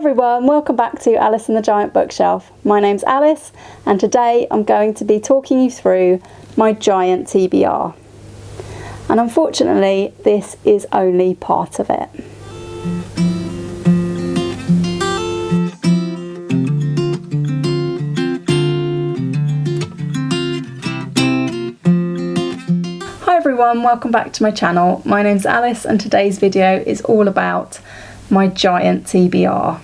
everyone, welcome back to Alice and the Giant Bookshelf. My name's Alice and today I'm going to be talking you through my giant TBR. And unfortunately this is only part of it. Hi everyone, welcome back to my channel. My name's Alice and today's video is all about my giant TBR.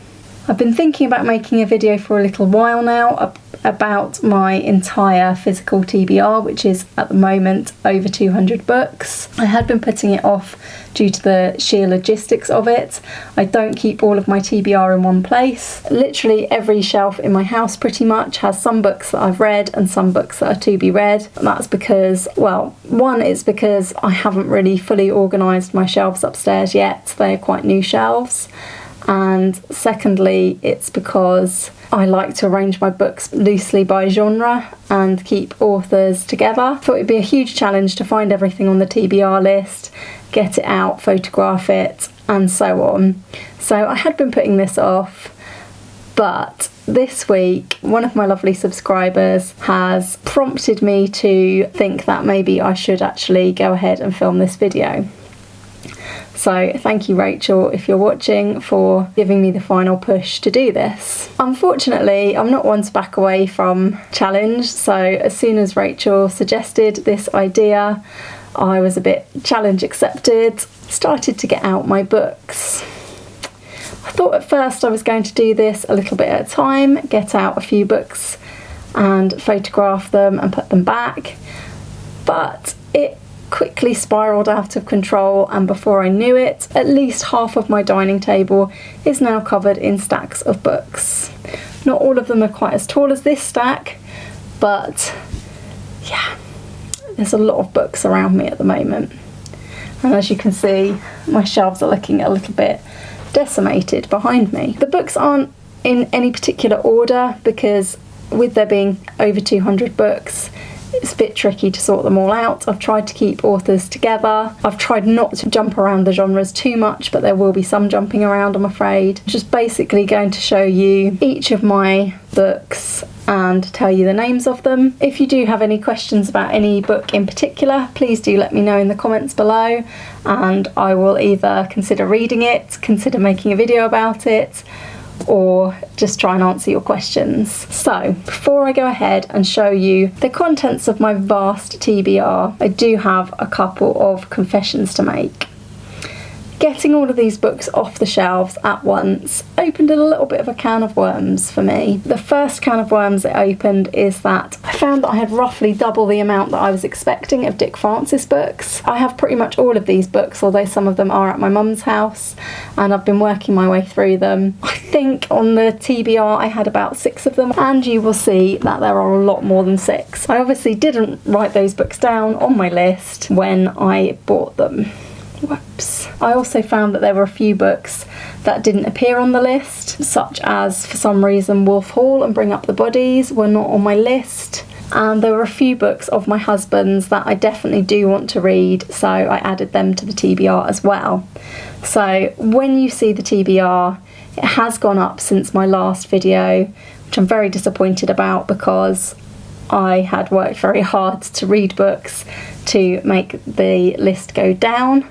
I've been thinking about making a video for a little while now about my entire physical TBR, which is at the moment over 200 books. I had been putting it off due to the sheer logistics of it. I don't keep all of my TBR in one place. Literally every shelf in my house pretty much has some books that I've read and some books that are to be read. And that's because, well, one is because I haven't really fully organised my shelves upstairs yet. They're quite new shelves. And secondly, it's because I like to arrange my books loosely by genre and keep authors together. I thought it'd be a huge challenge to find everything on the TBR list, get it out, photograph it, and so on. So I had been putting this off, but this week one of my lovely subscribers has prompted me to think that maybe I should actually go ahead and film this video. So thank you, Rachel, if you're watching, for giving me the final push to do this. Unfortunately, I'm not one to back away from challenge, so as soon as Rachel suggested this idea, I was a bit challenge accepted, started to get out my books. I thought at first I was going to do this a little bit at a time, get out a few books and photograph them and put them back, but it quickly spiraled out of control, and before I knew it, at least half of my dining table is now covered in stacks of books. Not all of them are quite as tall as this stack, but yeah, there's a lot of books around me at the moment. And as you can see, my shelves are looking a little bit decimated behind me. The books aren't in any particular order because with there being over 200 books, it's a bit tricky to sort them all out. I've tried to keep authors together. I've tried not to jump around the genres too much, but there will be some jumping around, I'm afraid. Just basically going to show you each of my books and tell you the names of them. If you do have any questions about any book in particular, please do let me know in the comments below, and I will either consider reading it, consider making a video about it, or just try and answer your questions. So before I go ahead and show you the contents of my vast TBR, I do have a couple of confessions to make. Getting all of these books off the shelves at once opened a little bit of a can of worms for me. The first can of worms it opened is that I found that I had roughly double the amount that I was expecting of Dick Francis books. I have pretty much all of these books, although some of them are at my mum's house, and I've been working my way through them. I think on the TBR I had about 6 of them, and you will see that there are a lot more than 6. I obviously didn't write those books down on my list when I bought them. Whoops. I also found that there were a few books that didn't appear on the list, such as, for some reason, Wolf Hall and Bring Up the Bodies were not on my list. And there were a few books of my husband's that I definitely do want to read, so I added them to the TBR as well. So when you see the TBR, it has gone up since my last video, which I'm very disappointed about because I had worked very hard to read books to make the list go down.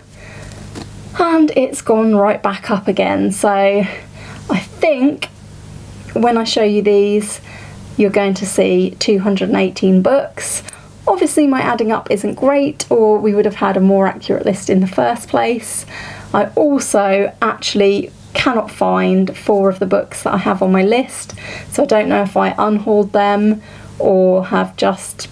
And it's gone right back up again. So I think when I show you these, you're going to see 218 books. Obviously my adding up isn't great, or we would have had a more accurate list in the first place. I also actually cannot find 4 of the books that I have on my list, so I don't know if I unhauled them or have just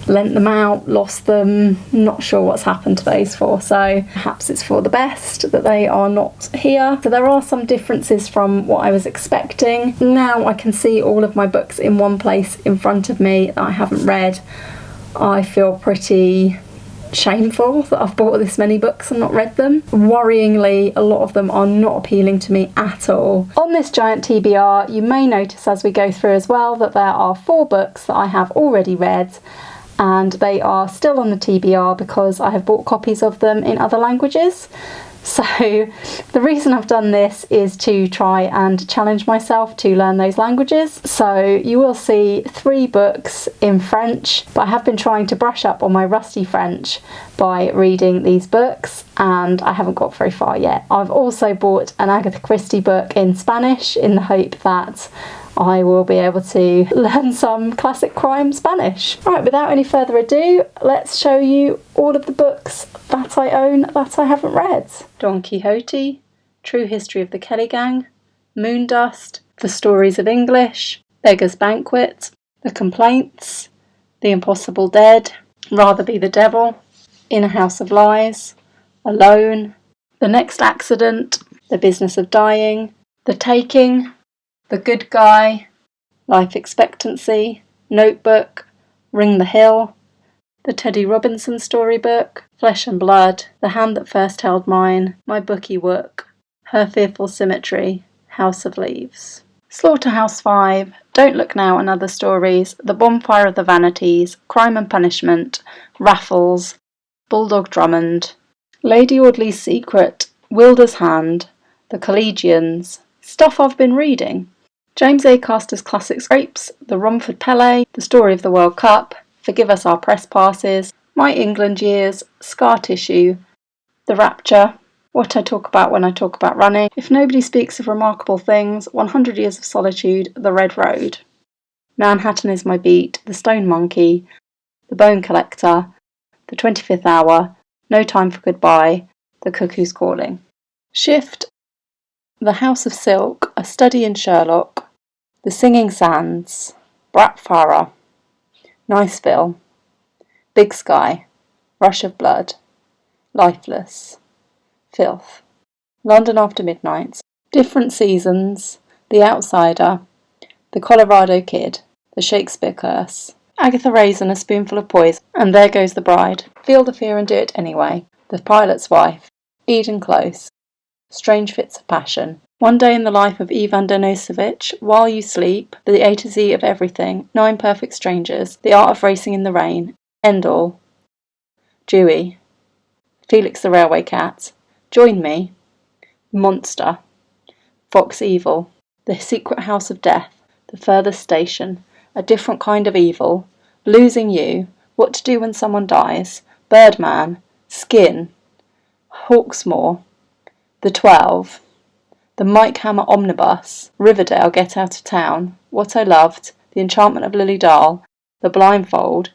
lent them out, lost them, not sure what's happened to those 4, so perhaps it's for the best that they are not here. So there are some differences from what I was expecting. Now I can see all of my books in one place in front of me that I haven't read. I feel pretty shameful that I've bought this many books and not read them. Worryingly, a lot of them are not appealing to me at all. On this giant TBR, you may notice as we go through as well that there are 4 books that I have already read, and they are still on the TBR because I have bought copies of them in other languages. So the reason I've done this is to try and challenge myself to learn those languages. So you will see 3 books in French, but I have been trying to brush up on my rusty French by reading these books, and I haven't got very far yet. I've also bought an Agatha Christie book in Spanish in the hope that I will be able to learn some classic crime Spanish. Right, without any further ado, let's show you all of the books that I own that I haven't read. Don Quixote, True History of the Kelly Gang, Moondust, The Stories of English, Beggar's Banquet, The Complaints, The Impossible Dead, Rather Be the Devil, In a House of Lies, Alone, The Next Accident, The Business of Dying, The Taking, The Good Guy, Life Expectancy, Notebook, Ring the Hill, The Teddy Robinson Storybook, Flesh and Blood, The Hand That First Held Mine, My Bookie Wook, Her Fearful Symmetry, House of Leaves. Slaughterhouse 5, Don't Look Now and Other Stories, The Bonfire of the Vanities, Crime and Punishment, Raffles, Bulldog Drummond, Lady Audley's Secret, Wilder's Hand, The Collegians, Stuff I've Been Reading, James Acaster's classic scrapes, The Romford Pelée, The Story of the World Cup, Forgive Us Our Press Passes, My England Years, Scar Tissue, The Rapture, What I Talk About When I Talk About Running, If Nobody Speaks of Remarkable Things, 100 Years of Solitude, The Red Road, Manhattan Is My Beat, The Stone Monkey, The Bone Collector, The 25th Hour, No Time for Goodbye, The Cuckoo's Calling. Shift, The House of Silk, A Study in Sherlock, The Singing Sands, Brat Farah, Niceville, Big Sky, Rush of Blood, Lifeless, Filth, London After Midnight, Different Seasons, The Outsider, The Colorado Kid, The Shakespeare Curse, Agatha Raisin, A Spoonful of Poison, and There Goes the Bride, Feel the Fear and Do It Anyway, The Pilot's Wife, Eden Close, Strange Fits of Passion, One Day in the Life of Ivan Denisovich, While You Sleep, The A to Z of Everything, 9 Perfect Strangers, The Art of Racing in the Rain, End All, Dewey, Felix the Railway Cat, Join Me, Monster, Fox Evil, The Secret House of Death, The Furthest Station, A Different Kind of Evil, Losing You, What to Do When Someone Dies, Birdman, Skin, Hawksmoor, The 12, The Mike Hammer Omnibus, Riverdale Get Out of Town, What I Loved, The Enchantment of Lily Dahl, The Blindfold,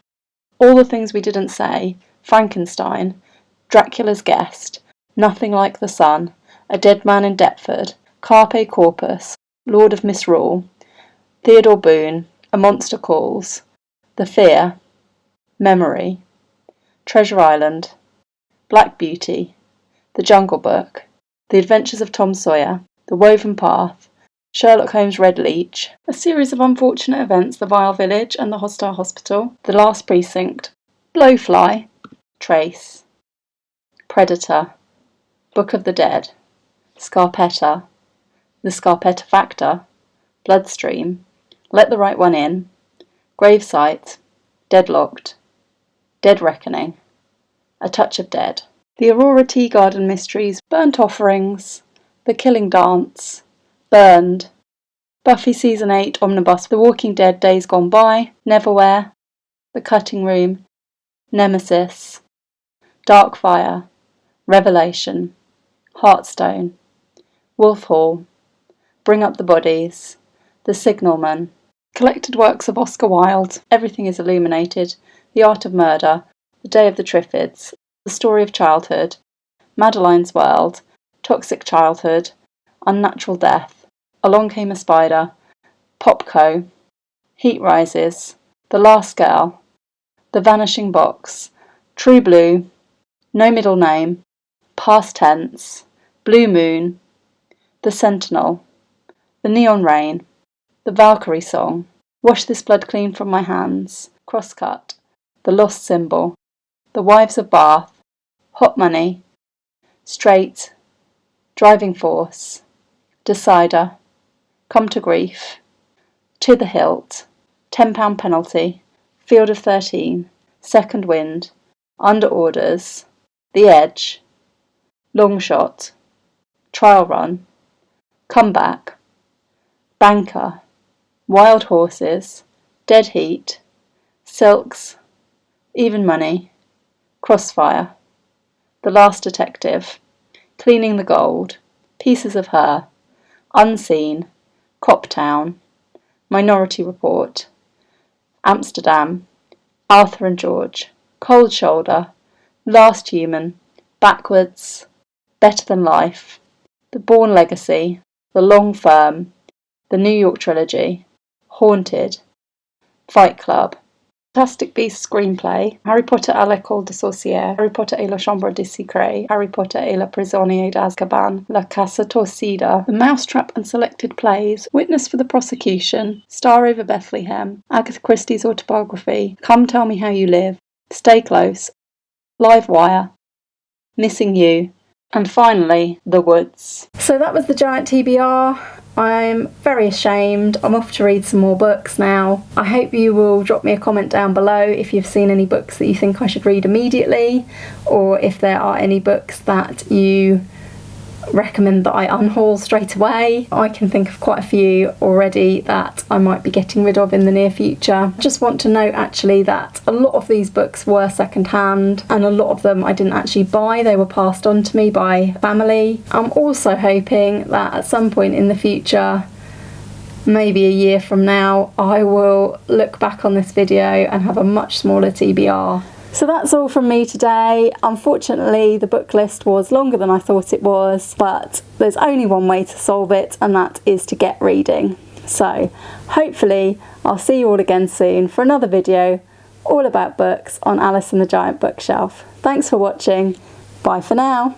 All the Things We Didn't Say, Frankenstein, Dracula's Guest, Nothing Like the Sun, A Dead Man in Deptford, Carpe Corpus, Lord of Misrule, Theodore Boone, A Monster Calls, The Fear, Memory, Treasure Island, Black Beauty, The Jungle Book, The Adventures of Tom Sawyer, The Woven Path, Sherlock Holmes' Red Leech, A Series of Unfortunate Events, The Vile Village and the Hostile Hospital, The Last Precinct, Blowfly, Trace, Predator, Book of the Dead, Scarpetta, The Scarpetta Factor, Bloodstream, Let the Right One In, Gravesite, Deadlocked, Dead Reckoning, A Touch of Dead, The Aurora Tea Garden Mysteries, Burnt Offerings, The Killing Dance, Burned, Buffy Season 8 Omnibus, The Walking Dead Days Gone By, Neverwhere, The Cutting Room, Nemesis, Darkfire, Revelation, Heartstone, Wolf Hall, Bring Up the Bodies, The Signalman, Collected Works of Oscar Wilde, Everything is Illuminated, The Art of Murder, The Day of the Triffids, The Story of Childhood, Madeline's World, Toxic Childhood, Unnatural Death, Along Came a Spider, Popco, Heat Rises, The Last Girl, The Vanishing Box, True Blue, No Middle Name, Past Tense, Blue Moon, The Sentinel, The Neon Rain, The Valkyrie Song, Wash This Blood Clean From My Hands, Crosscut, The Lost Symbol, The Wives of Bath, Hot Money, Straight, Driving Force, Decider, Come to Grief, To the Hilt, £10 Penalty, Field of 13, Second Wind, Under Orders, The Edge, Long Shot, Trial Run, Comeback, Banker, Wild Horses, Dead Heat, Silks, Even Money, Crossfire, The Last Detective, Cleaning the Gold, Pieces of Her, Unseen, Coptown, Minority Report, Amsterdam, Arthur and George, Cold Shoulder, Last Human, Backwards, Better Than Life, The Bourne Legacy, The Long Firm, The New York Trilogy, Haunted, Fight Club, Fantastic Beasts screenplay, Harry Potter à l'école des sorcières, Harry Potter et la chambre des secrets, Harry Potter et le prisonnier d'Azkaban, La Casa Torcida, The Mousetrap and Selected Plays, Witness for the Prosecution, Star Over Bethlehem, Agatha Christie's autobiography, Come Tell Me How You Live, Stay Close, Live Wire, Missing You, and finally, The Woods. So that was the giant TBR. I'm very ashamed. I'm off to read some more books now. I hope you will drop me a comment down below if you've seen any books that you think I should read immediately, or if there are any books that you recommend that I unhaul straight away. I can think of quite a few already that I might be getting rid of in the near future. I just want to note actually that a lot of these books were secondhand, and a lot of them I didn't actually buy, they were passed on to me by family. I'm also hoping that at some point in the future, maybe a year from now, I will look back on this video and have a much smaller TBR. So that's all from me today. Unfortunately, the book list was longer than I thought it was, but there's only one way to solve it, and that is to get reading. So hopefully I'll see you all again soon for another video all about books on Alice and the Giant Bookshelf. Thanks for watching. Bye for now.